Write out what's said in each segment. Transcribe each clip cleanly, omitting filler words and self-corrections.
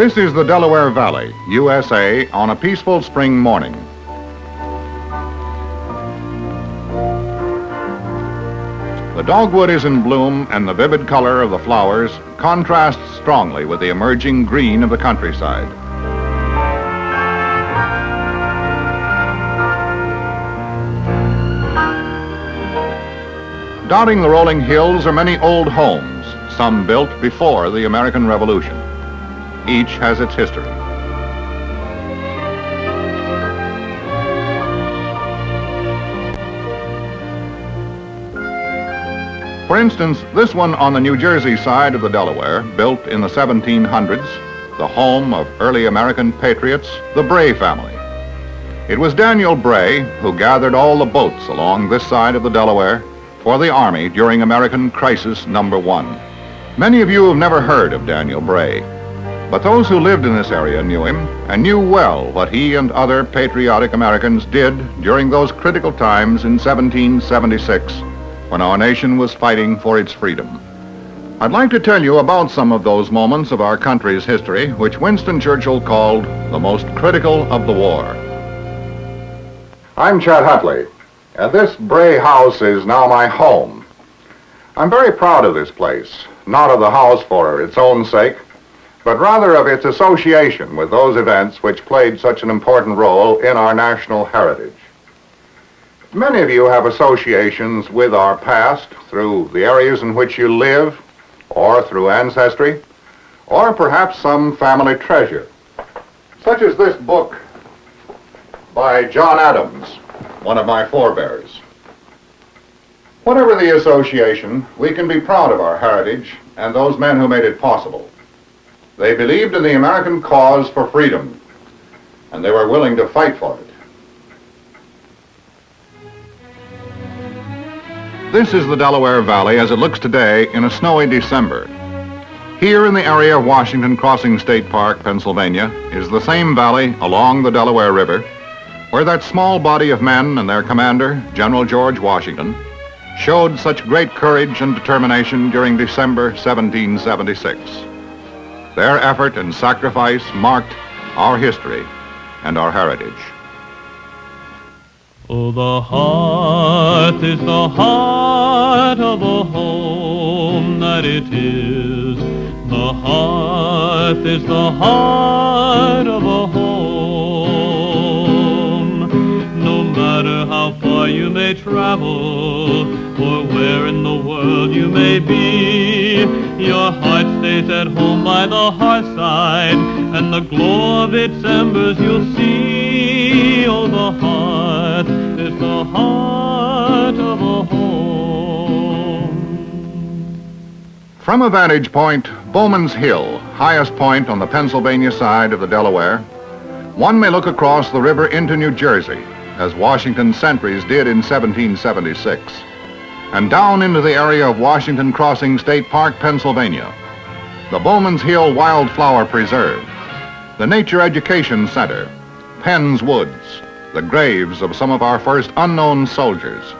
This is the Delaware Valley, USA, on a peaceful spring morning. The dogwood is in bloom, and the vivid color of the flowers contrasts strongly with the emerging green of the countryside. Dotting the rolling hills are many old homes, some built before the American Revolution. Each has its history. For instance, this one on the New Jersey side of the Delaware, built in the 1700s, the home of early American patriots, the Bray family. It was Daniel Bray who gathered all the boats along this side of the Delaware for the Army during American Crisis Number 1. Many of you have never heard of Daniel Bray, but those who lived in this area knew him and knew well what he and other patriotic Americans did during those critical times in 1776 when our nation was fighting for its freedom. I'd like to tell you about some of those moments of our country's history which Winston Churchill called the most critical of the war. I'm Chet Huntley, and this Bray house is now my home. I'm very proud of this place, not of the house for its own sake, but rather of its association with those events which played such an important role in our national heritage. Many of you have associations with our past through the areas in which you live, or through ancestry, or perhaps some family treasure, such as this book by John Adams, one of my forebears. Whatever the association, we can be proud of our heritage and those men who made it possible. They believed in the American cause for freedom, and they were willing to fight for it. This is the Delaware Valley as it looks today in a snowy December. Here in the area of Washington Crossing State Park, Pennsylvania, is the same valley along the Delaware River where that small body of men and their commander, General George Washington, showed such great courage and determination during December 1776. Their effort and sacrifice marked our history and our heritage. Oh, the hearth is the heart of a home that it is. The hearth is the heart of a home. No matter how far you may travel, or where in the world you may be, your heart stays at home by the hearthside, and the glow of its embers you'll see. Oh, the hearth is the heart of a home. From a vantage point, Bowman's Hill, highest point on the Pennsylvania side of the Delaware, one may look across the river into New Jersey, as Washington's sentries did in 1776, and down into the area of Washington Crossing State Park, Pennsylvania, the Bowman's Hill Wildflower Preserve, the Nature Education Center, Penn's Woods, the graves of some of our first unknown soldiers,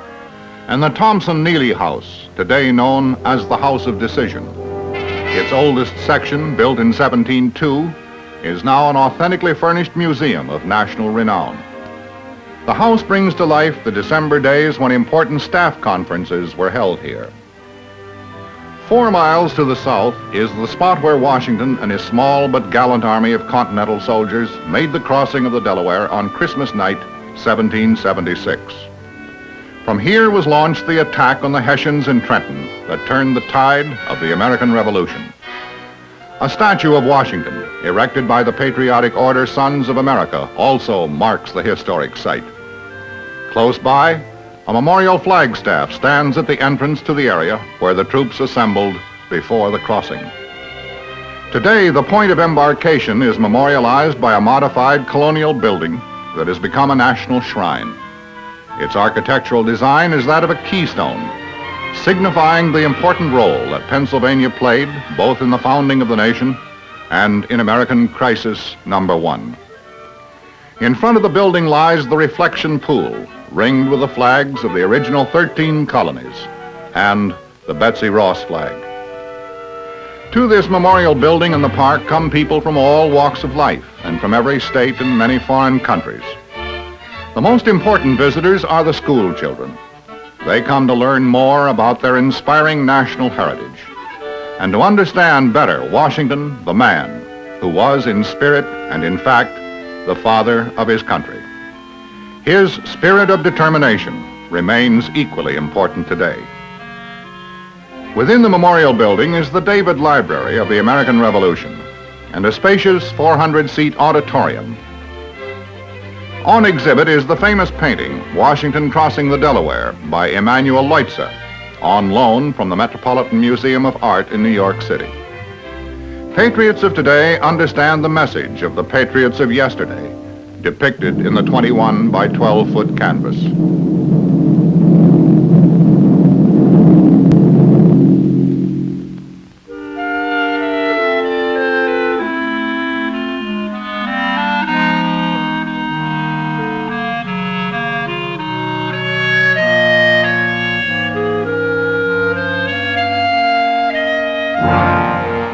and the Thompson-Neely House, today known as the House of Decision. Its oldest section, built in 1702, is now an authentically furnished museum of national renown. The house brings to life the December days when important staff conferences were held here. 4 miles to the south is the spot where Washington and his small but gallant army of Continental soldiers made the crossing of the Delaware on Christmas night, 1776. From here was launched the attack on the Hessians in Trenton that turned the tide of the American Revolution. A statue of Washington, erected by the Patriotic Order Sons of America, also marks the historic site. Close by, a memorial flagstaff stands at the entrance to the area where the troops assembled before the crossing. Today, the point of embarkation is memorialized by a modified colonial building that has become a national shrine. Its architectural design is that of a keystone, signifying the important role that Pennsylvania played both in the founding of the nation and in American Crisis Number 1. In front of the building lies the reflection pool, ringed with the flags of the original 13 colonies and the Betsy Ross flag. To this memorial building in the park come people from all walks of life and from every state and many foreign countries. The most important visitors are the school children. They come to learn more about their inspiring national heritage and to understand better Washington, the man, who was in spirit and in fact the father of his country. His spirit of determination remains equally important today. Within the memorial building is the David Library of the American Revolution and a spacious 400-seat auditorium. On exhibit is the famous painting, Washington Crossing the Delaware, by Emanuel Leutze, on loan from the Metropolitan Museum of Art in New York City. Patriots of today understand the message of the patriots of yesterday, depicted in the 21 by 12-foot canvas.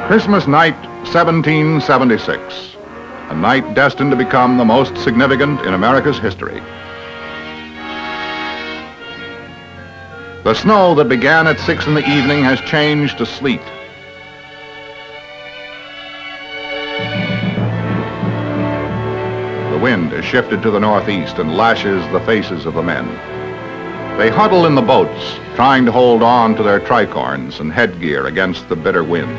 Christmas night, 1776, a night destined to become the most significant in America's history. The snow that began at 6 in the evening has changed to sleet. The wind has shifted to the northeast and lashes the faces of the men. They huddle in the boats, trying to hold on to their tricorns and headgear against the bitter wind.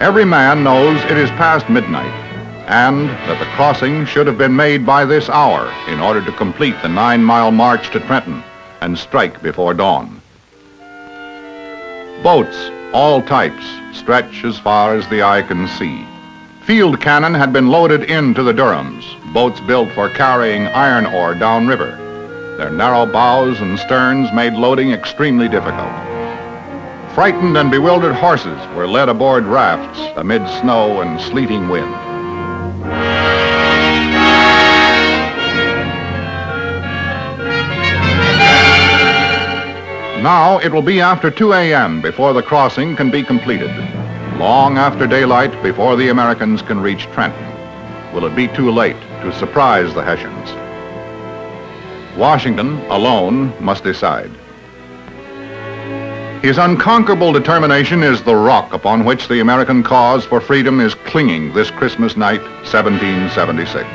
Every man knows it is past midnight and that the crossing should have been made by this hour in order to complete the 9-mile march to Trenton and strike before dawn. Boats, all types, stretch as far as the eye can see. Field cannon had been loaded into the Durhams, boats built for carrying iron ore downriver. Their narrow bows and sterns made loading extremely difficult. Frightened and bewildered horses were led aboard rafts amid snow and sleeting wind. Now it will be after 2 a.m. before the crossing can be completed. Long after daylight before the Americans can reach Trenton. Will it be too late to surprise the Hessians? Washington alone must decide. His unconquerable determination is the rock upon which the American cause for freedom is clinging this Christmas night, 1776.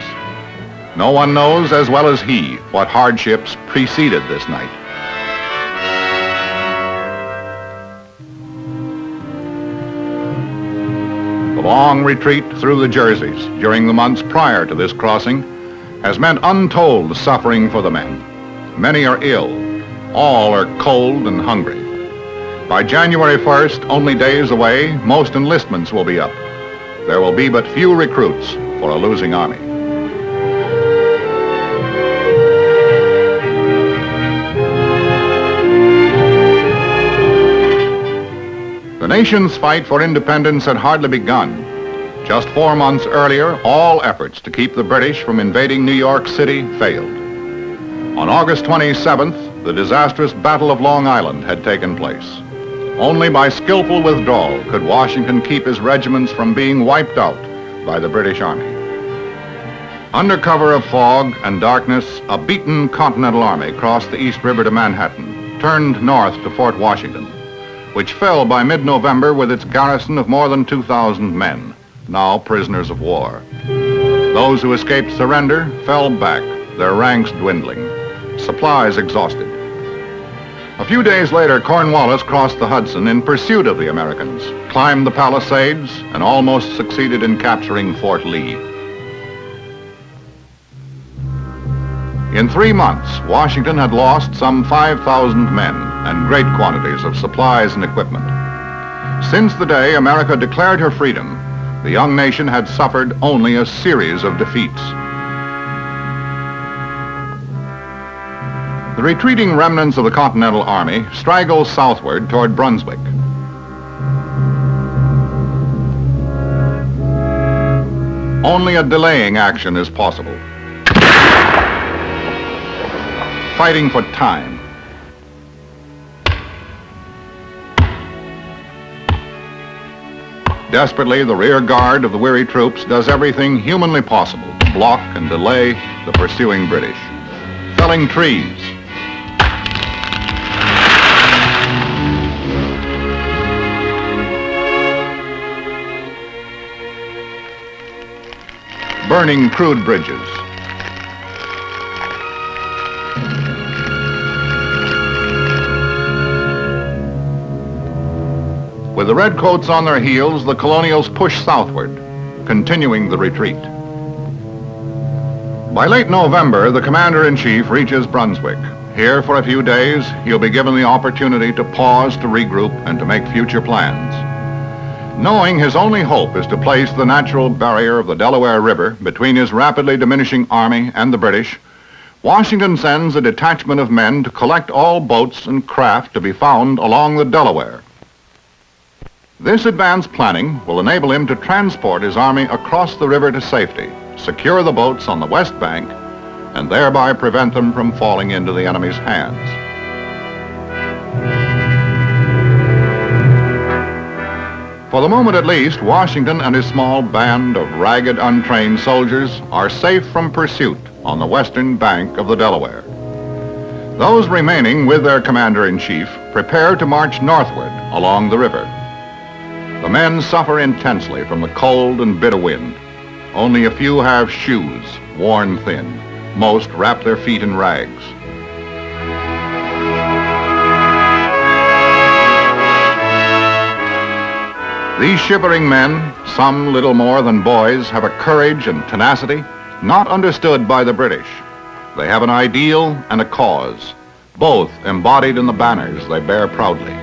No one knows as well as he what hardships preceded this night. The long retreat through the Jerseys during the months prior to this crossing has meant untold suffering for the men. Many are ill. All are cold and hungry. By January 1st, only days away, most enlistments will be up. There will be but few recruits for a losing army. The nation's fight for independence had hardly begun. Just 4 months earlier, all efforts to keep the British from invading New York City failed. On August 27th, the disastrous Battle of Long Island had taken place. Only by skillful withdrawal could Washington keep his regiments from being wiped out by the British Army. Under cover of fog and darkness, a beaten Continental Army crossed the East River to Manhattan, turned north to Fort Washington, which fell by mid-November with its garrison of more than 2,000 men, now prisoners of war. Those who escaped surrender fell back, their ranks dwindling, supplies exhausted. A few days later, Cornwallis crossed the Hudson in pursuit of the Americans, climbed the Palisades, and almost succeeded in capturing Fort Lee. In 3 months, Washington had lost some 5,000 men and great quantities of supplies and equipment. Since the day America declared her freedom, the young nation had suffered only a series of defeats. The retreating remnants of the Continental Army straggle southward toward Brunswick. Only a delaying action is possible. Fighting for time, Desperately, the rear guard of the weary troops does everything humanly possible to block and delay the pursuing British. Felling trees, burning crude bridges, with the redcoats on their heels, the colonials push southward, continuing the retreat. By late November, the commander-in-chief reaches Brunswick. Here for a few days, he'll be given the opportunity to pause, to regroup, and to make future plans. Knowing his only hope is to place the natural barrier of the Delaware River between his rapidly diminishing army and the British, Washington sends a detachment of men to collect all boats and craft to be found along the Delaware. This advanced planning will enable him to transport his army across the river to safety, secure the boats on the west bank, and thereby prevent them from falling into the enemy's hands. For the moment at least, Washington and his small band of ragged, untrained soldiers are safe from pursuit on the western bank of the Delaware. Those remaining with their commander-in-chief prepare to march northward along the river. The men suffer intensely from the cold and bitter wind. Only a few have shoes, worn thin. Most wrap their feet in rags. These shivering men, some little more than boys, have a courage and tenacity not understood by the British. They have an ideal and a cause, both embodied in the banners they bear proudly.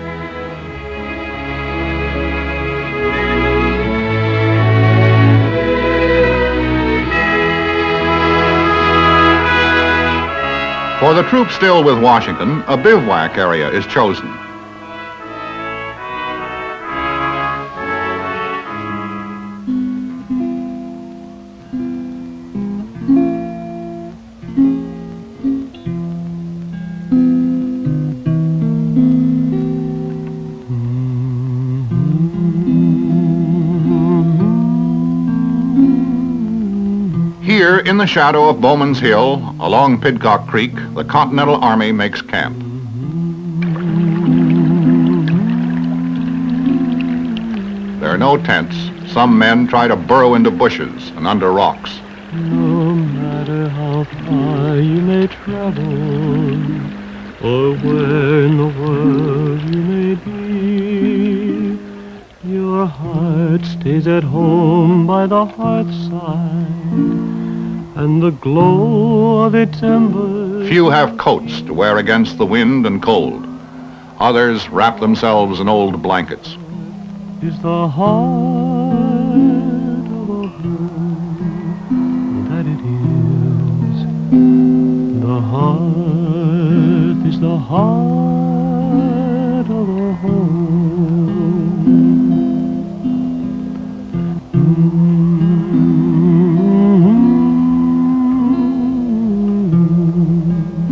For the troops still with Washington, a bivouac area is chosen. Here, in the shadow of Bowman's Hill, along Pidcock Creek, the Continental Army makes camp. There are no tents. Some men try to burrow into bushes and under rocks. No matter how far you may travel, or where in the world you may be, your heart stays at home by the hearthside, and the glow of its embers. Few have coats to wear against the wind and cold. Others wrap themselves in old blankets. Is the heart of a home that it is. The heart is the heart of a home.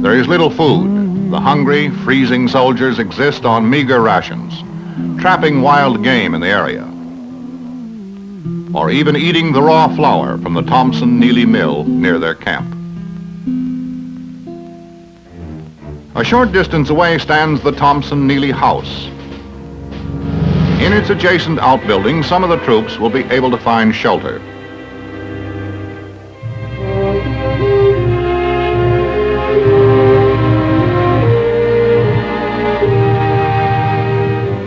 There is little food. The hungry, freezing soldiers exist on meager rations, trapping wild game in the area, or even eating the raw flour from the Thompson-Neely mill near their camp. A short distance away stands the Thompson-Neely house. In its adjacent outbuilding, some of the troops will be able to find shelter.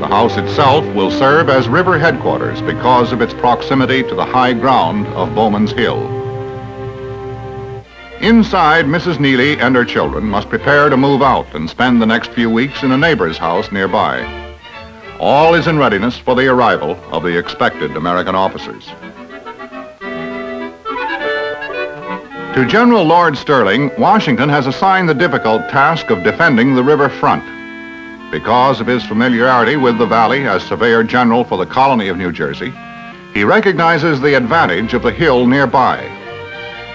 The house itself will serve as river headquarters because of its proximity to the high ground of Bowman's Hill. Inside, Mrs. Neely and her children must prepare to move out and spend the next few weeks in a neighbor's house nearby. All is in readiness for the arrival of the expected American officers. To General Lord Sterling, Washington has assigned the difficult task of defending the river front. Because of his familiarity with the valley as Surveyor General for the colony of New Jersey, he recognizes the advantage of the hill nearby.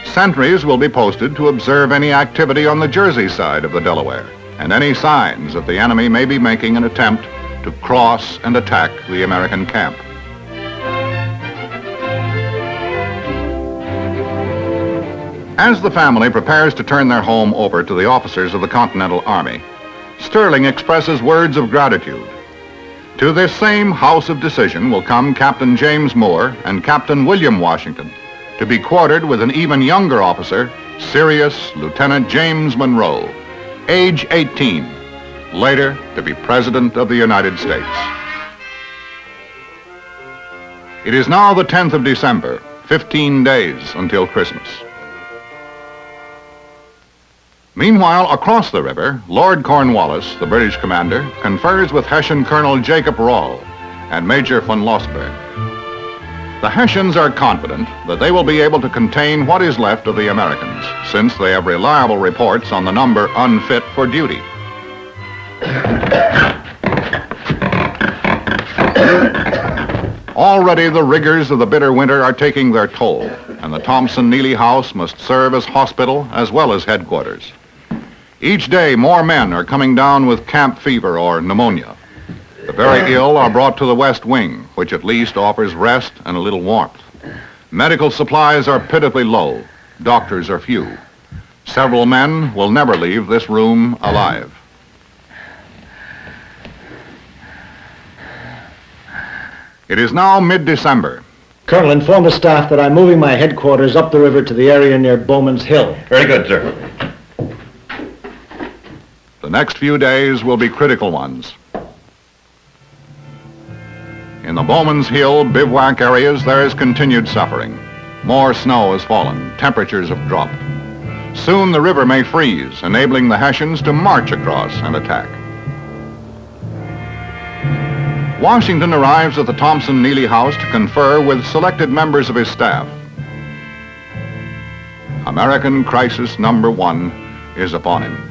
Sentries will be posted to observe any activity on the Jersey side of the Delaware and any signs that the enemy may be making an attempt to cross and attack the American camp. As the family prepares to turn their home over to the officers of the Continental Army, Sterling expresses words of gratitude. To this same house of decision will come Captain James Moore and Captain William Washington, to be quartered with an even younger officer, Serious Lieutenant James Monroe, age 18, later to be President of the United States. It is now the 10th of December, 15 days until Christmas. Meanwhile, across the river, Lord Cornwallis, the British commander, confers with Hessian Colonel Jacob Rahl and Major von Losberg. The Hessians are confident that they will be able to contain what is left of the Americans, since they have reliable reports on the number unfit for duty. Already the rigors of the bitter winter are taking their toll, and the Thompson-Neely House must serve as hospital as well as headquarters. Each day, more men are coming down with camp fever or pneumonia. The very ill are brought to the West Wing, which at least offers rest and a little warmth. Medical supplies are pitifully low. Doctors are few. Several men will never leave this room alive. It is now mid-December. Colonel, inform the staff that I'm moving my headquarters up the river to the area near Bowman's Hill. Very good, sir. The next few days will be critical ones. In the Bowman's Hill bivouac areas, there is continued suffering. More snow has fallen, temperatures have dropped. Soon the river may freeze, enabling the Hessians to march across and attack. Washington arrives at the Thompson-Neely House to confer with selected members of his staff. American crisis number 1 is upon him.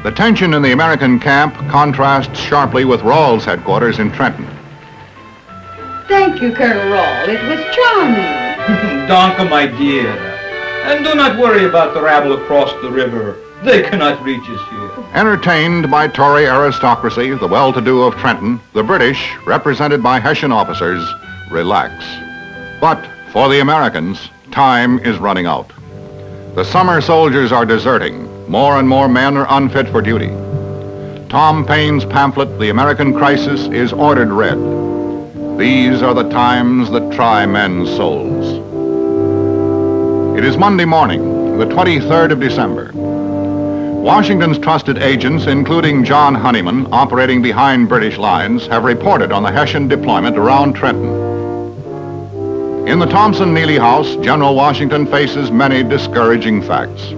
The tension in the American camp contrasts sharply with Rahl's headquarters in Trenton. Thank you, Colonel Rahl. It was charming. Danke, my dear. And do not worry about the rabble across the river. They cannot reach us here. Entertained by Tory aristocracy, the well-to-do of Trenton, the British, represented by Hessian officers, relax. But for the Americans, time is running out. The summer soldiers are deserting. More and more men are unfit for duty. Tom Paine's pamphlet, The American Crisis, is ordered read. These are the times that try men's souls. It is Monday morning, the 23rd of December. Washington's trusted agents, including John Honeyman, operating behind British lines, have reported on the Hessian deployment around Trenton. In the Thompson-Neely House, General Washington faces many discouraging facts.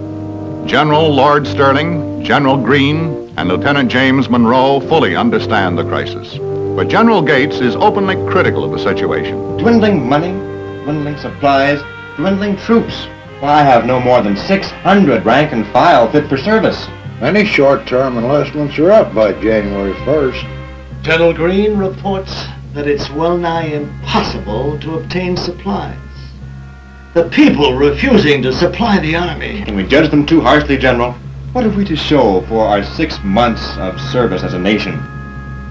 General Lord Sterling, General Greene, and Lieutenant James Monroe fully understand the crisis. But General Gates is openly critical of the situation. Dwindling money, dwindling supplies, dwindling troops. Well, I have no more than 600 rank and file fit for service. Any short-term enlistments are up by January 1st. General Greene reports that it's well nigh impossible to obtain supplies. The people refusing to supply the army. Can we judge them too harshly, General? What have we to show for our 6 months of service as a nation?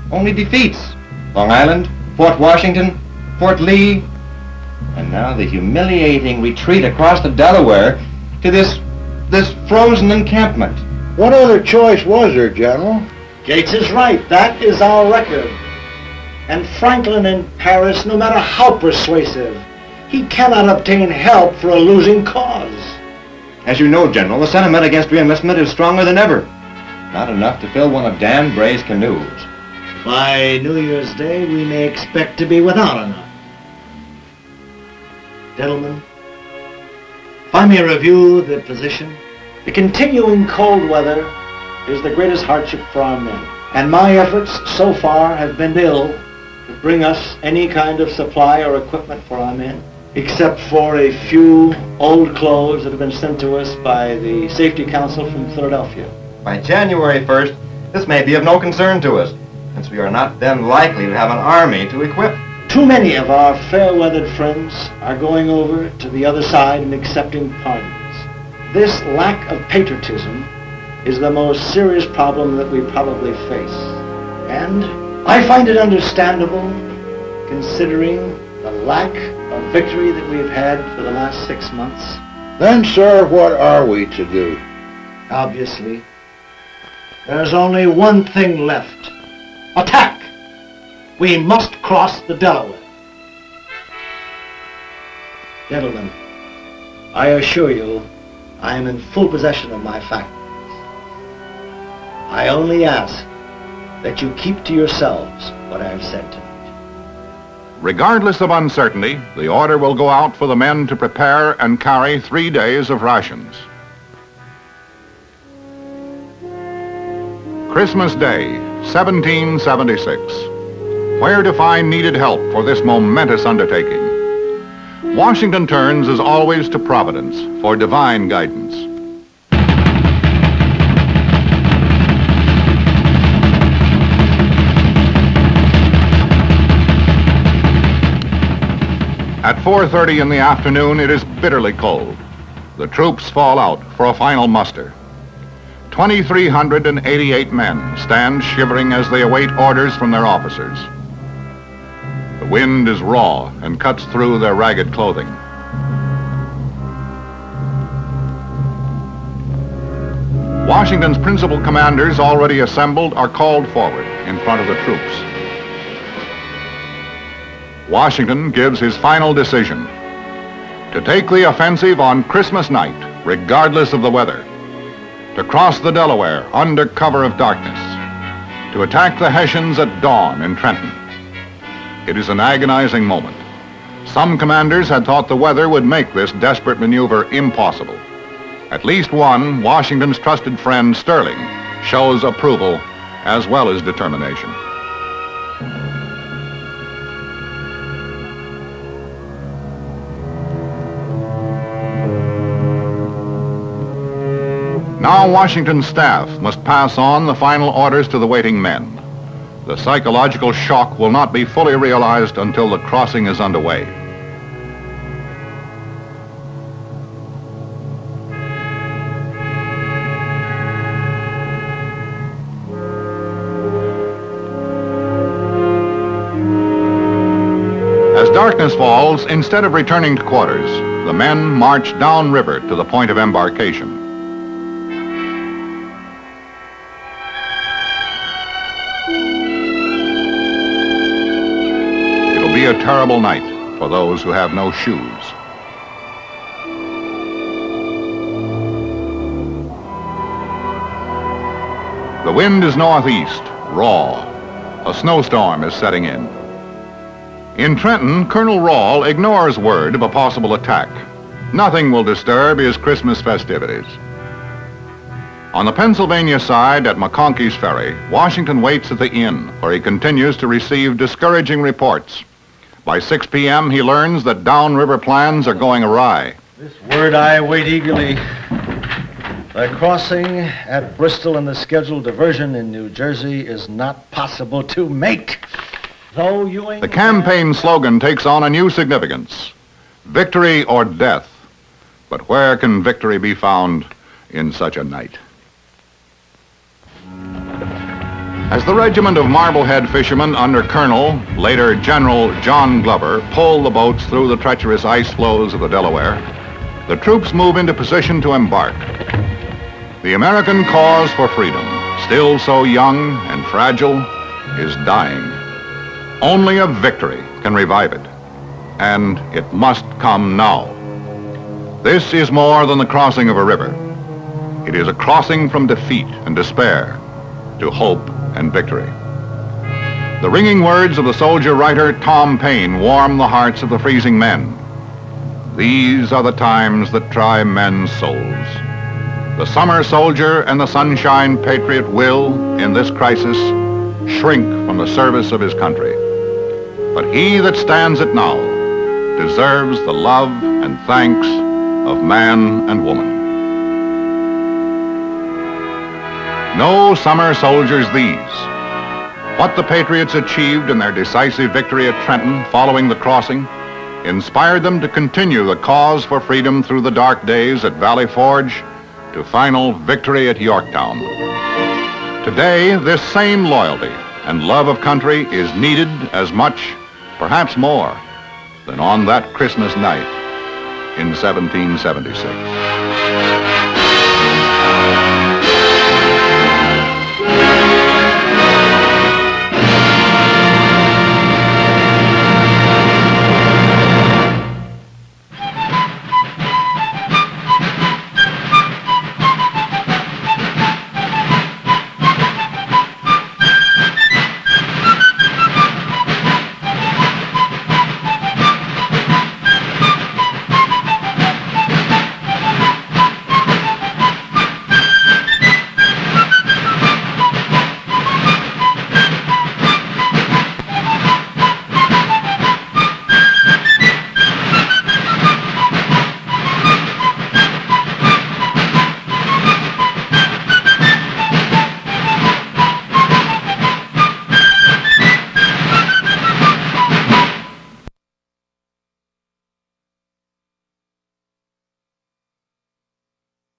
Only defeats. Long Island, Fort Washington, Fort Lee, and now the humiliating retreat across the Delaware to this frozen encampment. What other choice was there, General? Gates is right. That is our record. And Franklin in Paris, no matter how persuasive, he cannot obtain help for a losing cause. As you know, General, the sentiment against re-enlistment is stronger than ever. Not enough to fill one of Dan Bray's canoes. By New Year's Day, we may expect to be without enough. Gentlemen, if I may review the position, the continuing cold weather is the greatest hardship for our men, and my efforts so far have been ill to bring us any kind of supply or equipment for our men, except for a few old clothes that have been sent to us by the Safety Council from Philadelphia. By January 1st, this may be of no concern to us, since we are not then likely to have an army to equip. Too many of our fair-weathered friends are going over to the other side and accepting pardons. This lack of patriotism is the most serious problem that we probably face. And I find it understandable, considering the lack of victory that we've had for the last 6 months? Then, sir, what are we to do? Obviously, there's only one thing left. Attack! We must cross the Delaware. Gentlemen, I assure you, I am in full possession of my faculties. I only ask that you keep to yourselves what I have said tonight. Regardless of uncertainty, the order will go out for the men to prepare and carry 3 days of rations. Christmas Day, 1776. Where to find needed help for this momentous undertaking? Washington turns, as always, to Providence for divine guidance. At 4:30 in the afternoon, it is bitterly cold. The troops fall out for a final muster. 2,388 men stand shivering as they await orders from their officers. The wind is raw and cuts through their ragged clothing. Washington's principal commanders, already assembled, are called forward in front of the troops. Washington gives his final decision: to take the offensive on Christmas night, regardless of the weather, to cross the Delaware under cover of darkness, to attack the Hessians at dawn in Trenton. It is an agonizing moment. Some commanders had thought the weather would make this desperate maneuver impossible. At least one, Washington's trusted friend Sterling, shows approval as well as determination. Now Washington's staff must pass on the final orders to the waiting men. The psychological shock will not be fully realized until the crossing is underway. As darkness falls, instead of returning to quarters, the men march downriver to the point of embarkation. Be a terrible night for those who have no shoes. The wind is northeast, raw. A snowstorm is setting in. In Trenton, Colonel Rawl ignores word of a possible attack. Nothing will disturb his Christmas festivities. On the Pennsylvania side at McConkey's Ferry, Washington waits at the inn, where he continues to receive discouraging reports. By 6 p.m., he learns that downriver plans are going awry. This word I await eagerly. The crossing at Bristol and the scheduled diversion in New Jersey is not possible to make. Though Ewing... The campaign slogan takes on a new significance: victory or death. But where can victory be found in such a night? As the regiment of Marblehead fishermen under Colonel, later General John Glover, pull the boats through the treacherous ice floes of the Delaware, the troops move into position to embark. The American cause for freedom, still so young and fragile, is dying. Only a victory can revive it, and it must come now. This is more than the crossing of a river. It is a crossing from defeat and despair to hope and victory. The ringing words of the soldier-writer Tom Paine warm the hearts of the freezing men. These are the times that try men's souls. The summer soldier and the sunshine patriot will, in this crisis, shrink from the service of his country. But he that stands it now deserves the love and thanks of man and woman. No summer soldiers these. What the Patriots achieved in their decisive victory at Trenton following the crossing inspired them to continue the cause for freedom through the dark days at Valley Forge to final victory at Yorktown. Today, this same loyalty and love of country is needed as much, perhaps more, than on that Christmas night in 1776.